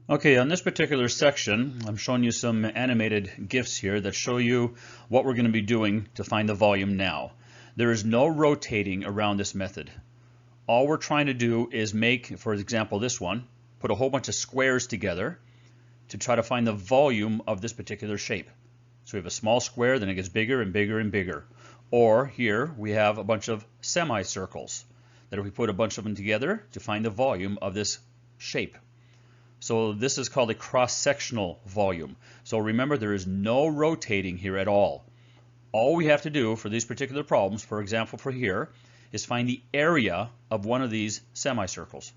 Okay, on this particular section, I'm showing you some animated GIFs here that show you what we're going to be doing to find the volume now. There is no rotating around this method. All we're trying to do is make, for example, this one, put a whole bunch of squares together to try to find the volume of this particular shape. So we have a small square, then it gets bigger and bigger and bigger. Or here we have a bunch of semicircles that if we put a bunch of them together to find the volume of this shape. So this is called a cross-sectional volume. So remember, there is no rotating here at all. All we have to do for these particular problems, for example for here, is find the area of one of these semicircles,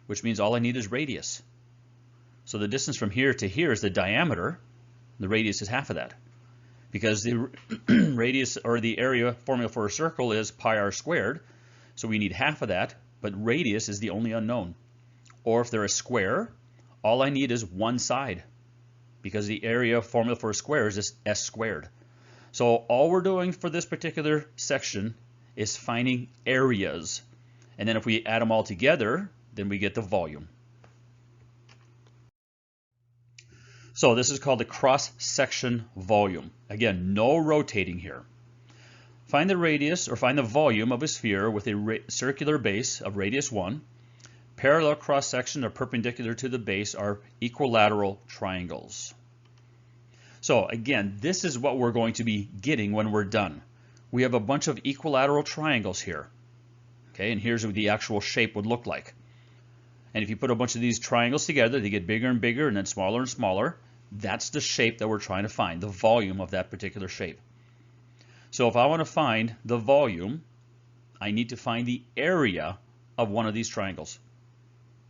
which means all I need is radius. So the distance from here to here is the diameter. The radius is half of that. Because the radius or the area formula for a circle is pi r squared, so we need half of that, but radius is the only unknown. Or if they're a square, all I need is one side, because the area formula for a square is s squared. So all we're doing for this particular section is finding areas. And then if we add them all together, then we get the volume. So this is called the cross-section volume. Again, no rotating here. Find the radius or find the volume of a sphere with a circular base of radius 1. Parallel cross-section or perpendicular to the base are equilateral triangles. So again, this is what we're going to be getting when we're done. We have a bunch of equilateral triangles here. Okay, and here's what the actual shape would look like. And if you put a bunch of these triangles together, they get bigger and bigger and then smaller and smaller. That's the shape that we're trying to find, the volume of that particular shape. So if I want to find the volume, I need to find the area of one of these triangles.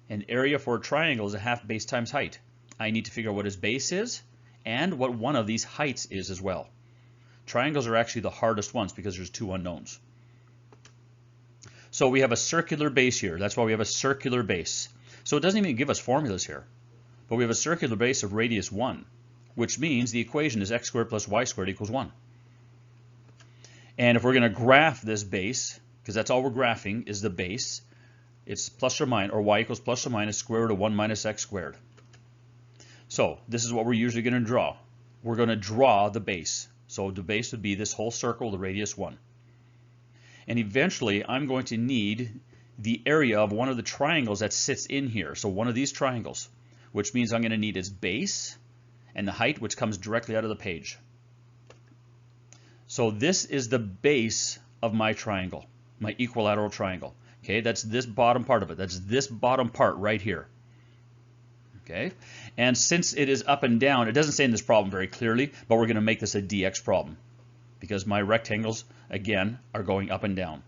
An area for a triangle is a half base times height. I need to figure out what his base is and what one of these heights is as well. Triangles are actually the hardest ones because there's two unknowns. So we have a circular base here. That's why we have a circular base. So it doesn't even give us formulas here. But we have a circular base of radius 1, which means the equation is x squared plus y squared equals 1. And if we're going to graph this base, because that's all we're graphing is the base, it's plus or minus, or y equals plus or minus square root of 1 minus x squared. So this is what we're usually going to draw. We're going to draw the base. So the base would be this whole circle, the radius 1. And eventually I'm going to need the area of one of the triangles that sits in here. So one of these triangles, which means I'm going to need its base and the height, which comes directly out of the page. So this is the base of my triangle, my equilateral triangle. Okay, that's this bottom part of it. That's this bottom part right here. Okay, and since it is up and down, it doesn't say in this problem very clearly, but we're going to make this a dx problem because my rectangles, again, are going up and down.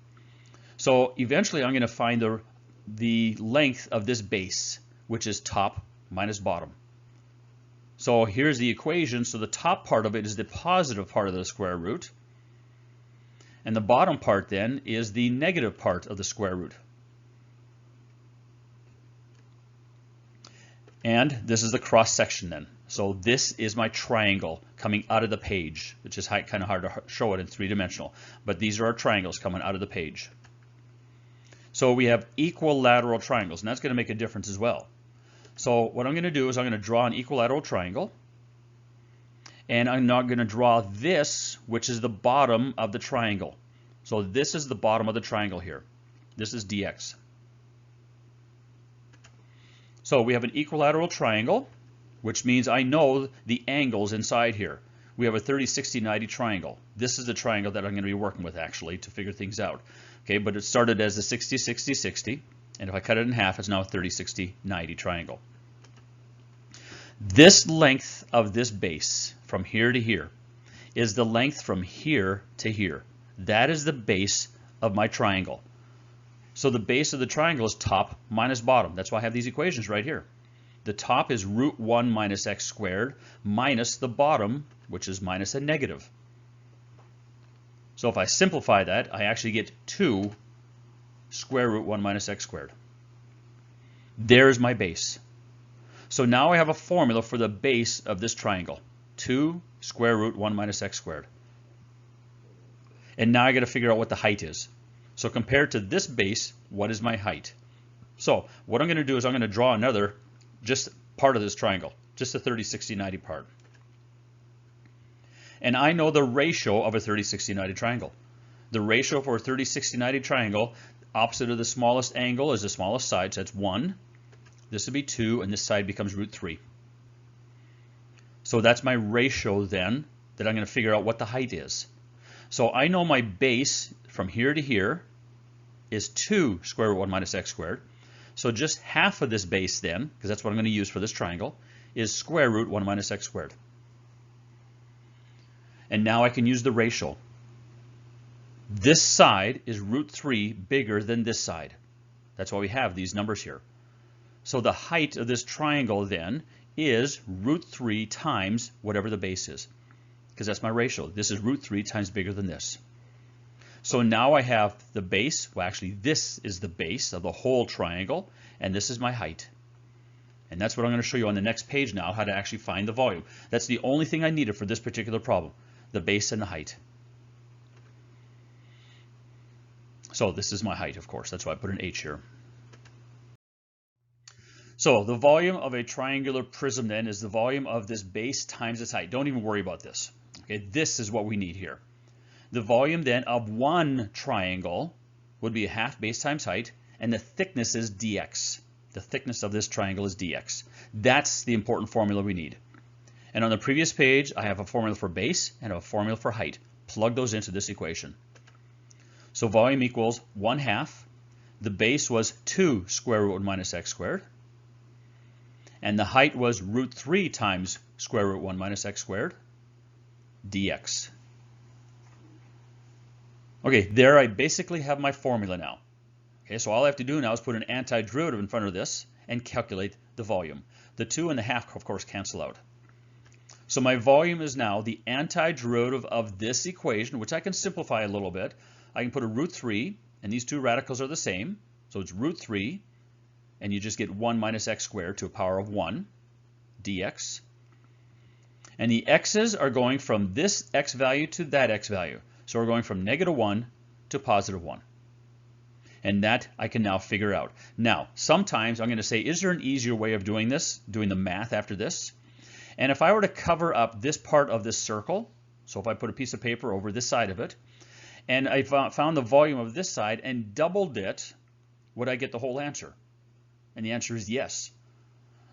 So eventually I'm going to find the length of this base, which is top minus bottom. So here's the equation. So the top part of it is the positive part of the square root. And the bottom part then is the negative part of the square root. And this is the cross section then. So this is my triangle coming out of the page, which is kind of hard to show it in three-dimensional. But these are our triangles coming out of the page. So we have equilateral triangles, and that's going to make a difference as well. So what I'm going to do is I'm going to draw an equilateral triangle. And I'm not going to draw this, which is the bottom of the triangle. So this is the bottom of the triangle here. This is dx. So we have an equilateral triangle, which means I know the angles inside here. We have a 30, 60, 90 triangle. This is the triangle that I'm going to be working with actually to figure things out. Okay, but it started as a 60, 60, 60. And if I cut it in half, it's now a 30, 60, 90 triangle. This length of this base from here to here is the length from here to here. That is the base of my triangle. So the base of the triangle is top minus bottom. That's why I have these equations right here. The top is root 1 minus x squared minus the bottom, which is minus a negative. So if I simplify that, I actually get 2 square root 1 minus x squared. There's my base. So now I have a formula for the base of this triangle. 2 square root 1 minus x squared. And now I got to figure out what the height is. So compared to this base, what is my height? So what I'm going to do is I'm going to draw another just part of this triangle, just the 30, 60, 90 part. And I know the ratio of a 30, 60, 90 triangle. The ratio for a 30, 60, 90 triangle, opposite of the smallest angle is the smallest side, so that's 1. This would be 2, and this side becomes root 3. So that's my ratio then, that I'm going to figure out what the height is. So I know my base from here to here is 2 square root 1 minus x squared. So just half of this base then, because that's what I'm going to use for this triangle, is square root 1 minus x squared. And now I can use the ratio. This side is root 3 bigger than this side. That's why we have these numbers here. So the height of this triangle then is root 3 times whatever the base is, because that's my ratio. This is root 3 times bigger than this. So now I have the base. Well, actually, this is the base of the whole triangle, and this is my height. And that's what I'm going to show you on the next page now, how to actually find the volume. That's the only thing I needed for this particular problem, the base and the height. So this is my height, of course. That's why I put an H here. So the volume of a triangular prism then is the volume of this base times its height. Don't even worry about this. Okay, this is what we need here. The volume then of one triangle would be a half base times height, and the thickness is dx. The thickness of this triangle is dx. That's the important formula we need. And on the previous page, I have a formula for base and a formula for height. Plug those into this equation. So volume equals 1/2. The base was 2 square root 1 minus x squared. And the height was root 3 times square root 1 minus x squared dx. Okay, there I basically have my formula now. Okay, so all I have to do now is put an antiderivative in front of this and calculate the volume. The 2 and the half, of course, cancel out. So my volume is now the antiderivative of this equation, which I can simplify a little bit. I can put a root 3, and these two radicals are the same. So it's root 3, and you just get 1 minus x squared to a power of 1 dx. And the x's are going from this x value to that x value. So we're going from -1 to +1. And that I can now figure out. Now, sometimes I'm going to say, is there an easier way of doing this, doing the math after this? And if I were to cover up this part of this circle, so if I put a piece of paper over this side of it, and I found the volume of this side and doubled it, would I get the whole answer? And the answer is yes.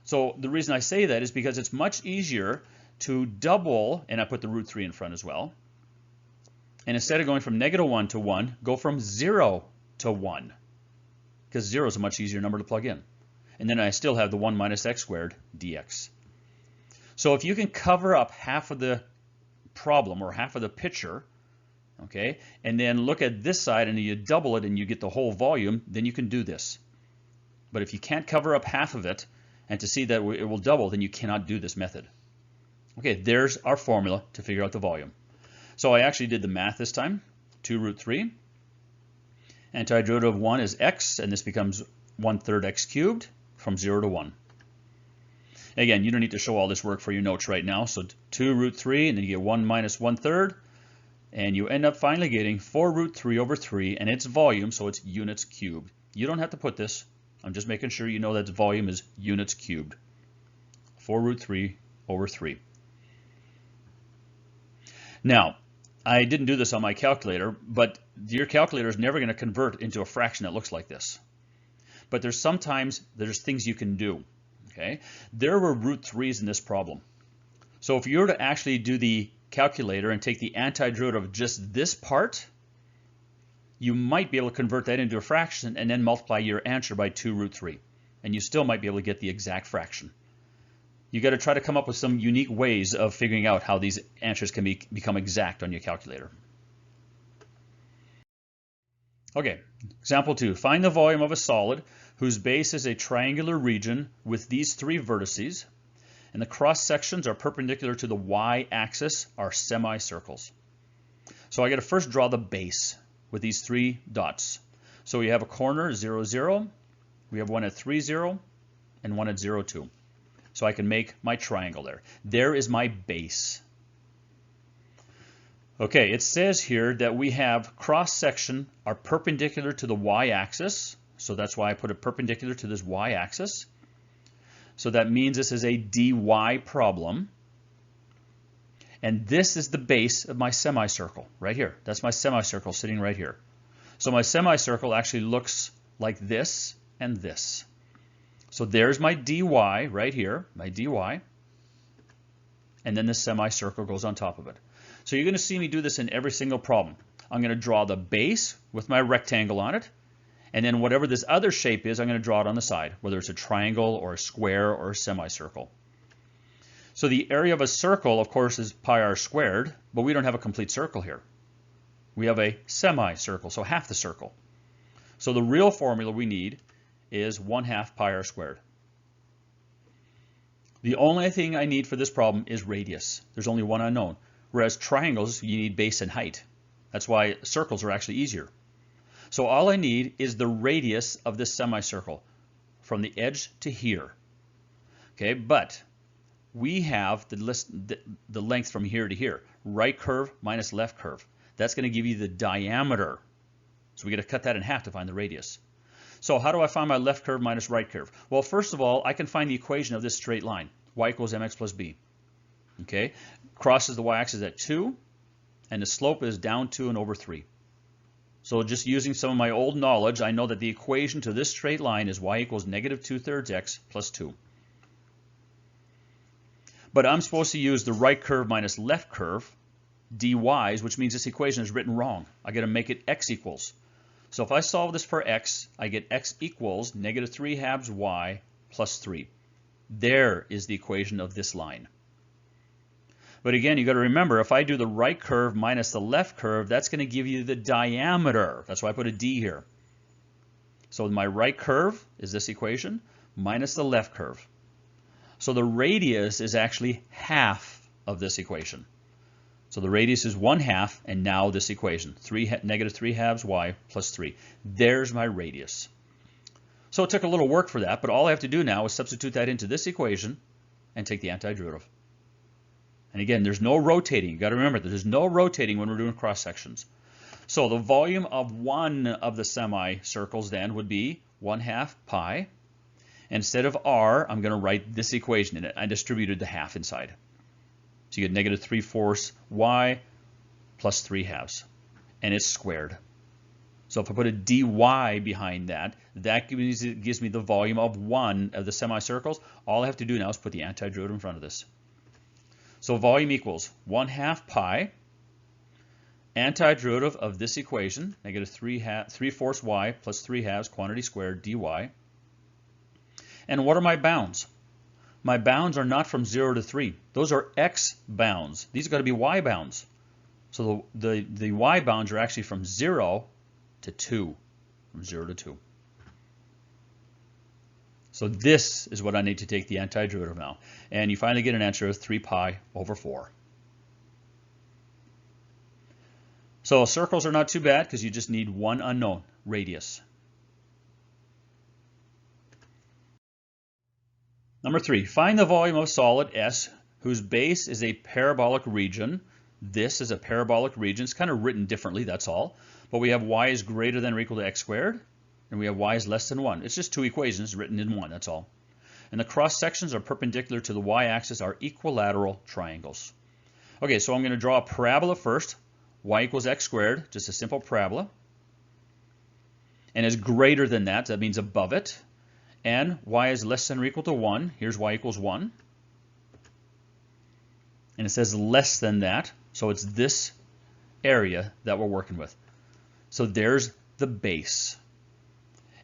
So the reason I say that is because it's much easier to double, and I put the root 3 in front as well, and instead of going from -1 to 1, go from 0 to 1, because 0 is a much easier number to plug in. And then I still have the 1 minus x squared dx. So if you can cover up half of the problem or half of the picture, okay, and then look at this side and you double it and you get the whole volume, then you can do this. But if you can't cover up half of it and to see that it will double, then you cannot do this method. Okay, there's our formula to figure out the volume. So I actually did the math this time. 2 root 3. Antiderivative of 1 is x, and this becomes 1/3 x cubed from 0 to 1. Again, you don't need to show all this work for your notes right now. So 2 root 3, and then you get 1 minus 1/3, and you end up finally getting 4 root 3 over 3, and its volume, so it's units cubed. You don't have to put this. I'm just making sure you know that the volume is units cubed. 4 root 3 over 3. Now, I didn't do this on my calculator, but your calculator is never going to convert into a fraction that looks like this. But there's things you can do. Okay, there were root 3's in this problem. So if you were to actually do the calculator and take the antiderivative of just this part, you might be able to convert that into a fraction and then multiply your answer by 2 root 3. And you still might be able to get the exact fraction. You got to try to come up with some unique ways of figuring out how these answers can become exact on your calculator. Okay, example 2. Find the volume of a solid whose base is a triangular region with these 3 vertices, and the cross sections are perpendicular to the y-axis, are semicircles. So I got to first draw the base with these 3 dots. So we have a corner 0, 0, we have one at 3, 0, and one at 0, 2. So I can make my triangle there. There is my base. Okay, it says here that we have cross section are perpendicular to the y-axis. So that's why I put it perpendicular to this y-axis. So that means this is a dy problem. And this is the base of my semicircle right here. That's my semicircle sitting right here. So my semicircle actually looks like this and this. So there's my dy right here, my dy. And then the semicircle goes on top of it. So you're going to see me do this in every single problem. I'm going to draw the base with my rectangle on it. And then whatever this other shape is, I'm going to draw it on the side, whether it's a triangle or a square or a semicircle. So the area of a circle, of course, is pi r squared, but we don't have a complete circle here. We have a semicircle, so half the circle. So the real formula we need is 1/2 pi r squared. The only thing I need for this problem is radius. There's only one unknown. Whereas triangles, you need base and height. That's why circles are actually easier. So all I need is the radius of this semicircle from the edge to here. Okay, but we have the length from here to here. Right curve minus left curve. That's going to give you the diameter. So we got to cut that in half to find the radius. So how do I find my left curve minus right curve? Well, first of all, I can find the equation of this straight line. Y equals mx plus b. Okay, crosses the y-axis at 2, and the slope is down 2 and over 3. So just using some of my old knowledge, I know that the equation to this straight line is y equals negative 2/3 x plus 2. But I'm supposed to use the right curve minus left curve, dy's, which means this equation is written wrong. I got to make it x equals. So if I solve this for x, I get x equals negative 3/2 y plus 3. There is the equation of this line. But again, you got to remember, if I do the right curve minus the left curve, that's going to give you the diameter. That's why I put a d here. So my right curve is this equation minus the left curve. So the radius is actually half of this equation. So the radius is 1/2, and now this equation, negative 3/2 y plus 3. There's my radius. So it took a little work for that, but all I have to do now is substitute that into this equation and take the antiderivative. And again, there's no rotating. You've got to remember that there's no rotating when we're doing cross sections. So the volume of one of the semicircles then would be 1/2 pi. Instead of r, I'm going to write this equation in it. I distributed the half inside. So you get negative 3/4 y plus 3/2. And it's squared. So if I put a dy behind that, that gives me the volume of one of the semicircles. All I have to do now is put the antiderivative in front of this. So volume equals 1/2 pi, antiderivative of this equation, negative 3/4 y plus 3/2 quantity squared dy. And what are my bounds? My bounds are not from 0 to 3. Those are x bounds. These have got to be y bounds. So the y bounds are actually from 0 to 2. From 0 to 2. So this is what I need to take the antiderivative now. And you finally get an answer of 3 pi over 4. So circles are not too bad because you just need one unknown, radius. Number 3, find the volume of solid S whose base is a parabolic region. This is a parabolic region. It's kind of written differently, that's all. But we have y is greater than or equal to x squared, and we have y is less than 1. It's just two equations written in one, that's all. And the cross sections are perpendicular to the y-axis are equilateral triangles. Okay, so I'm going to draw a parabola first. Y equals x squared, just a simple parabola. And is greater than that, that means above it. And y is less than or equal to 1. Here's y equals 1. And it says less than that, so it's this area that we're working with. So there's the base.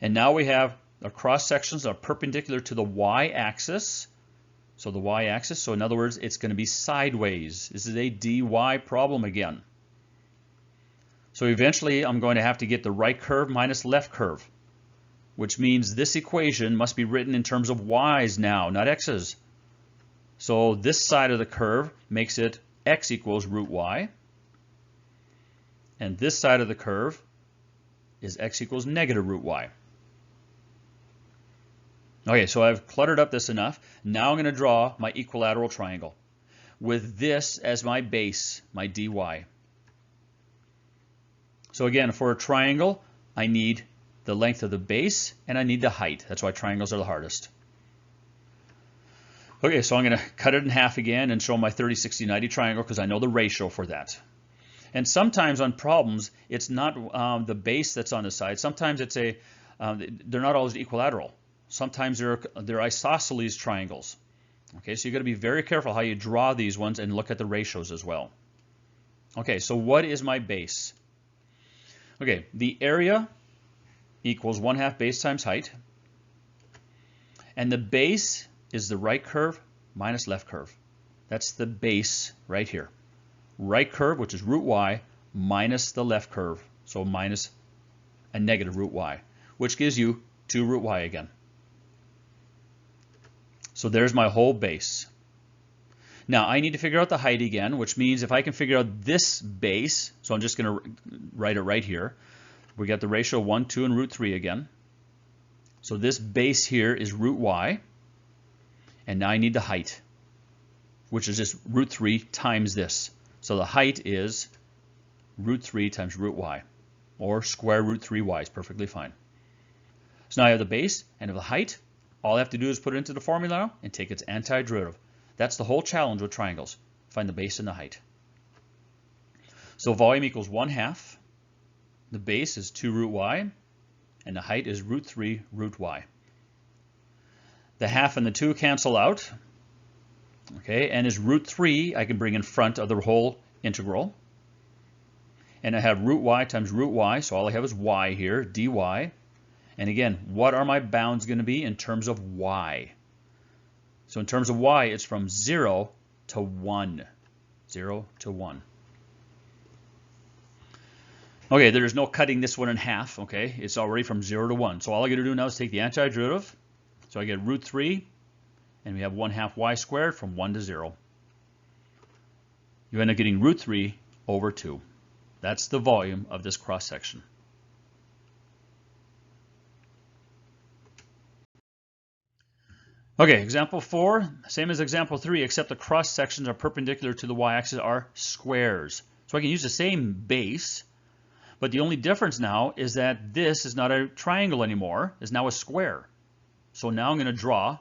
And now we have our cross sections are perpendicular to the y-axis. So the y-axis, so in other words, it's going to be sideways. This is a dy problem again. So eventually I'm going to have to get the right curve minus left curve, which means this equation must be written in terms of y's now, not x's. So this side of the curve makes it x equals root y. And this side of the curve is x equals negative root y. Okay, so I've cluttered up this enough. Now I'm going to draw my equilateral triangle with this as my base, my dy. So again, for a triangle, I need the length of the base and I need the height. That's why triangles are the hardest. Okay, so I'm going to cut it in half again and show my 30, 60, 90 triangle because I know the ratio for that. And sometimes on problems, it's not the base that's on the side. Sometimes it's they're not always equilateral. Sometimes they're isosceles triangles. Okay, so you got to be very careful how you draw these ones and look at the ratios as well. Okay, so what is my base? Okay, the area equals 1/2 base times height. And the base is the right curve minus left curve. That's the base right here. Right curve, which is root y, minus the left curve, so minus a negative root y, which gives you 2 root y again. So there's my whole base. Now I need to figure out the height again, which means if I can figure out this base, so I'm just going to write it right here. We got the ratio 1, 2, and root 3 again. So this base here is root y. And now I need the height, which is just root 3 times this. So the height is root 3 times root y, or square root 3y is perfectly fine. So now I have the base and have the height. All I have to do is put it into the formula now and take its antiderivative. That's the whole challenge with triangles. Find the base and the height. So volume equals 1/2. The base is 2 root y, and the height is root 3 root y. The half and the 2 cancel out. Okay, and as root 3, I can bring in front of the whole integral. And I have root y times root y, so all I have is y here, dy. And again, what are my bounds going to be in terms of y? So in terms of y, it's from 0 to 1. 0 to 1. Okay, there's no cutting this one in half, okay? It's already from 0 to 1. So all I got to do now is take the antiderivative. So I get root 3, and we have 1/2 y squared from 1 to 0. You end up getting root 3 over 2. That's the volume of this cross section. Okay, example 4, same as example 3, except the cross sections are perpendicular to the y-axis are squares. So I can use the same base, but the only difference now is that this is not a triangle anymore, it's now a square. So now I'm going to draw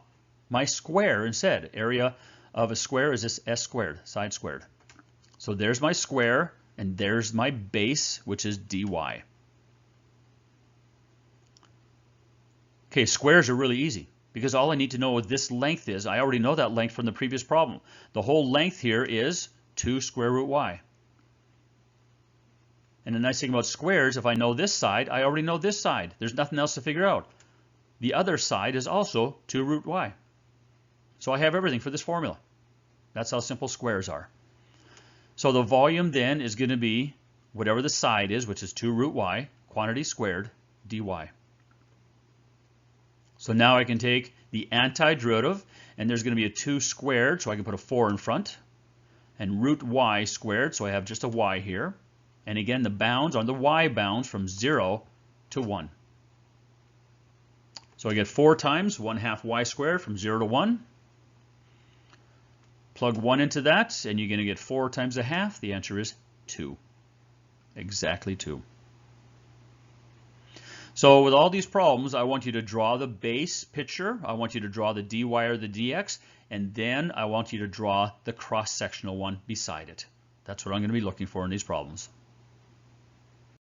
my square instead. Area of a square is this s squared, side squared. So there's my square, and there's my base, which is dy. Okay, squares are really easy, because all I need to know what this length is. I already know that length from the previous problem. The whole length here is 2 square root y. And the nice thing about squares, if I know this side, I already know this side. There's nothing else to figure out. The other side is also 2 root y. So I have everything for this formula. That's how simple squares are. So the volume then is going to be whatever the side is, which is 2 root y, quantity squared, dy. So now I can take the antiderivative, and there's going to be a 2 squared, so I can put a 4 in front, and root y squared, so I have just a y here. And again, the bounds are the y bounds from 0 to 1. So I get 4 times 1/2 y squared from 0 to 1. Plug 1 into that, and you're going to get 4 times 1/2. The answer is 2. Exactly 2. So with all these problems, I want you to draw the base picture. I want you to draw the dy or the dx, and then I want you to draw the cross-sectional one beside it. That's what I'm going to be looking for in these problems.